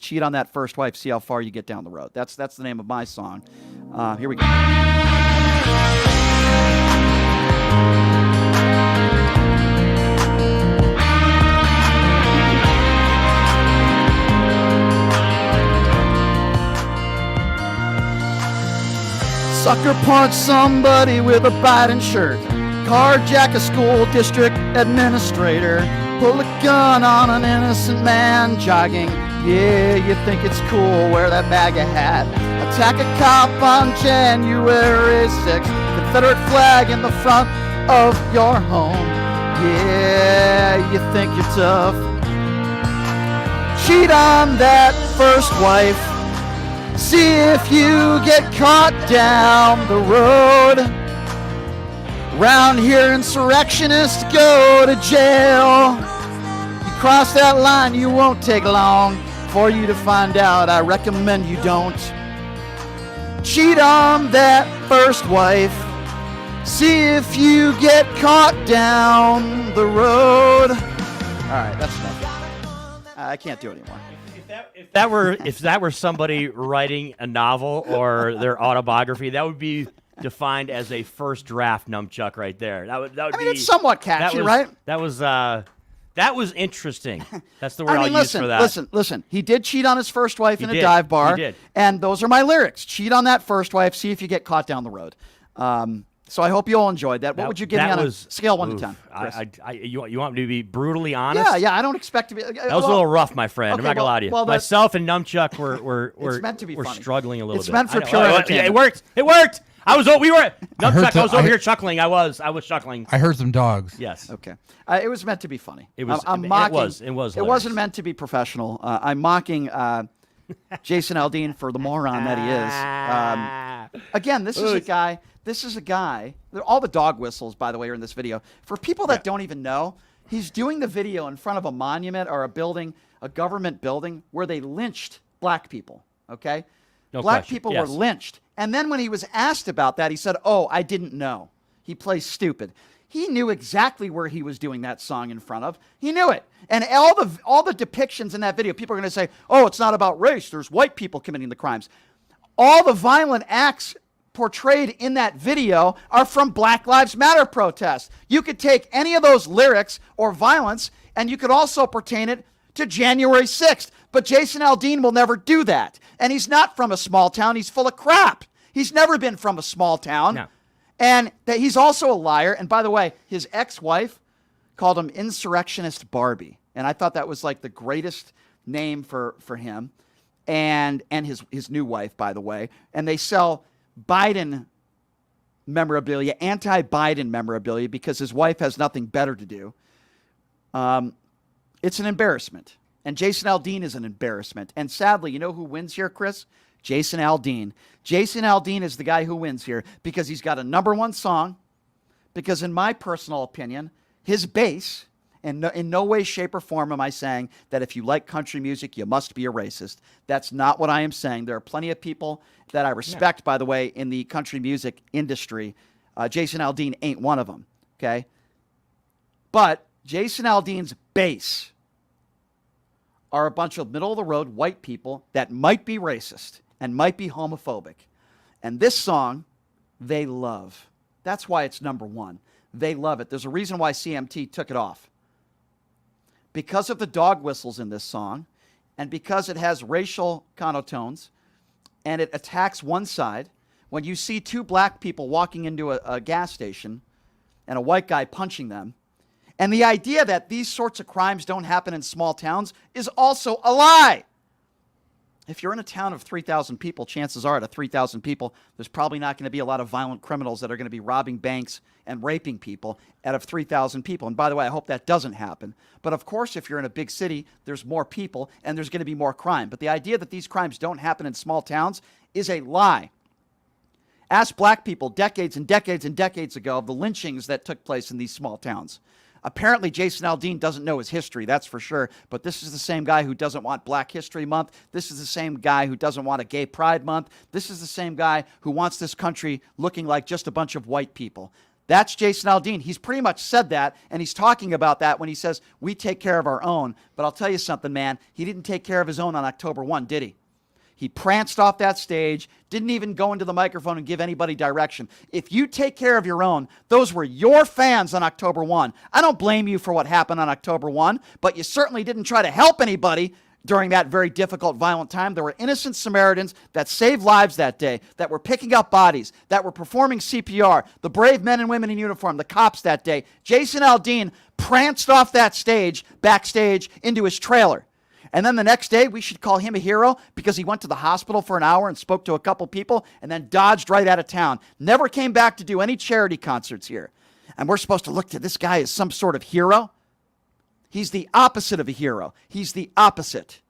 cheat on that first wife, see how far you get down the road. That's the name of my song. Here we go. Sucker punch somebody with a Biden shirt. Carjack a school district administrator. Pull a gun on an innocent man jogging. Yeah, you think it's cool, wear that MAGA hat. Attack a cop on January 6th. Confederate flag in the front of your home. Yeah, you think you're tough. Cheat on that first wife. See if you get caught down the road. Round here, insurrectionists go to jail. You cross that line, you won't take long for you to find out. I recommend you don't. Cheat on that first wife. See if you get caught down the road. All right, that's enough. I can't do it anymore. If that were somebody writing a novel or their autobiography, that would be defined as a first draft nunchuck right there. That would I mean, it's somewhat catchy, right? That was interesting. That's the word I'll use for that. Listen. He did cheat on his first wife in a dive bar. He did. And those are my lyrics. Cheat on that first wife. See if you get caught down the road. So I hope you all enjoyed that. What would you give me on a scale 1 to 10? You want me to be brutally honest? Yeah. I don't expect to be. That was a little rough, my friend. I'm not gonna lie to you. Myself and Nunchuck were it's meant to be funny. Struggling a little bit. It's meant for pure entertainment. It worked. I was over here chuckling. I was chuckling. I heard some dogs. Yes. Okay. It was meant to be funny. It was. I'm mocking. It was. It wasn't meant to be professional. I'm mocking Jason Aldean for the moron that he is. Again, this is a guy. All the dog whistles, by the way, are in this video. For people that don't even know, he's doing the video in front of a monument or a building, a government building, where they lynched black people. Okay. Black people were lynched. And then when he was asked about that, he said, "Oh, I didn't know." He plays stupid. He knew exactly where he was doing that song in front of. He knew it. And all the depictions in that video, people are going to say, "Oh, it's not about race. There's white people committing the crimes." All the violent acts portrayed in that video are from Black Lives Matter protests. You could take any of those lyrics or violence, and you could also pertain it to January 6th. But Jason Aldean will never do that. And he's not from a small town. He's full of crap. He's never been from a small town. No. And that he's also a liar. And by the way, his ex-wife called him Insurrectionist Barbie. And I thought that was like the greatest name for him. And his new wife, by the way. And they sell Biden memorabilia, anti-Biden memorabilia, because his wife has nothing better to do. It's an embarrassment. And Jason Aldean is an embarrassment. And sadly, you know who wins here, Chris? Jason Aldean. Jason Aldean is the guy who wins here because he's got a #1 song. Because in my personal opinion, his bass, and in no way, shape, or form am I saying that if you like country music, you must be a racist. That's not what I am saying. There are plenty of people that I respect, by the way, in the country music industry. Jason Aldean ain't one of them, okay? But Jason Aldean's bass are a bunch of middle-of-the-road white people that might be racist and might be homophobic. And this song, they love. That's why it's #1. They love it. There's a reason why CMT took it off. Because of the dog whistles in this song, and because it has racial connotations, and it attacks one side. When you see two black people walking into a gas station and a white guy punching them, and the idea that these sorts of crimes don't happen in small towns is also a lie. If you're in a town of 3,000 people, chances are, out of 3,000 people, there's probably not going to be a lot of violent criminals that are going to be robbing banks and raping people out of 3,000 people. And by the way, I hope that doesn't happen. But of course, if you're in a big city, there's more people and there's going to be more crime. But the idea that these crimes don't happen in small towns is a lie. Ask black people decades and decades and decades ago of the lynchings that took place in these small towns. Apparently, Jason Aldean doesn't know his history, that's for sure. But this is the same guy who doesn't want Black History Month. This is the same guy who doesn't want a Gay Pride Month. This is the same guy who wants this country looking like just a bunch of white people. That's Jason Aldean. He's pretty much said that, and he's talking about that when he says, we take care of our own. But I'll tell you something, man. He didn't take care of his own on October 1, did he? He pranced off that stage, didn't even go into the microphone and give anybody direction. If you take care of your own, those were your fans on October 1. I don't blame you for what happened on October 1, but you certainly didn't try to help anybody during that very difficult, violent time. There were innocent Samaritans that saved lives that day, that were picking up bodies, that were performing CPR, the brave men and women in uniform, the cops that day. Jason Aldean pranced off that stage, backstage, into his trailer. And then the next day, we should call him a hero because he went to the hospital for an hour and spoke to a couple people and then dodged right out of town. Never came back to do any charity concerts here. And we're supposed to look to this guy as some sort of hero? He's the opposite of a hero. He's the opposite.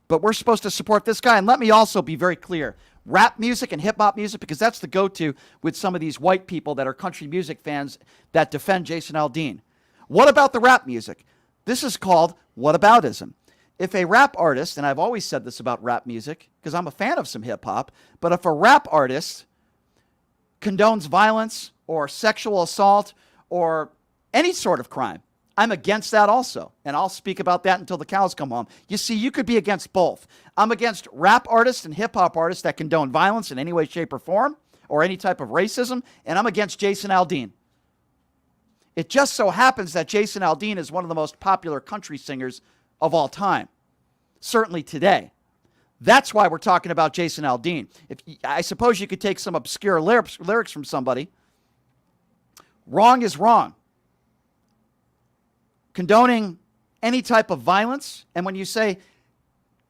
But we're supposed to support this guy. And let me also be very clear. Rap music and hip-hop music, because that's the go-to with some of these white people that are country music fans that defend Jason Aldean. What about the rap music? This is called whataboutism. If a rap artist, and I've always said this about rap music, because I'm a fan of some hip-hop, but if a rap artist condones violence or sexual assault or any sort of crime, I'm against that also, and I'll speak about that until the cows come home. You see, you could be against both. I'm against rap artists and hip-hop artists that condone violence in any way, shape, or form, or any type of racism, and I'm against Jason Aldean. It just so happens that Jason Aldean is one of the most popular country singers of all time, certainly today. That's why we're talking about Jason Aldean. I suppose you could take some obscure lyrics from somebody. Wrong is wrong. Condoning any type of violence, and when you say,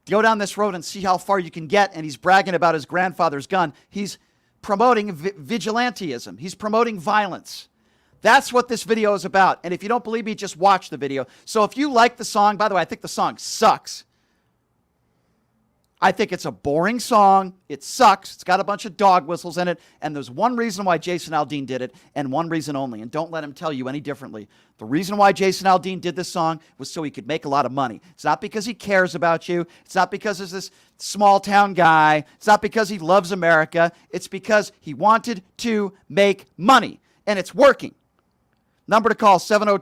go down this road and see how far you can get, and he's bragging about his grandfather's gun, he's promoting vigilantism. He's promoting violence. That's what this video is about. And if you don't believe me, just watch the video. So if you like the song, by the way, I think the song sucks. I think it's a boring song. It sucks. It's got a bunch of dog whistles in it. And there's one reason why Jason Aldean did it, and one reason only. And don't let him tell you any differently. The reason why Jason Aldean did this song was so he could make a lot of money. It's not because he cares about you. It's not because he's this small town guy. It's not because he loves America. It's because he wanted to make money. And it's working. Number to call, 702.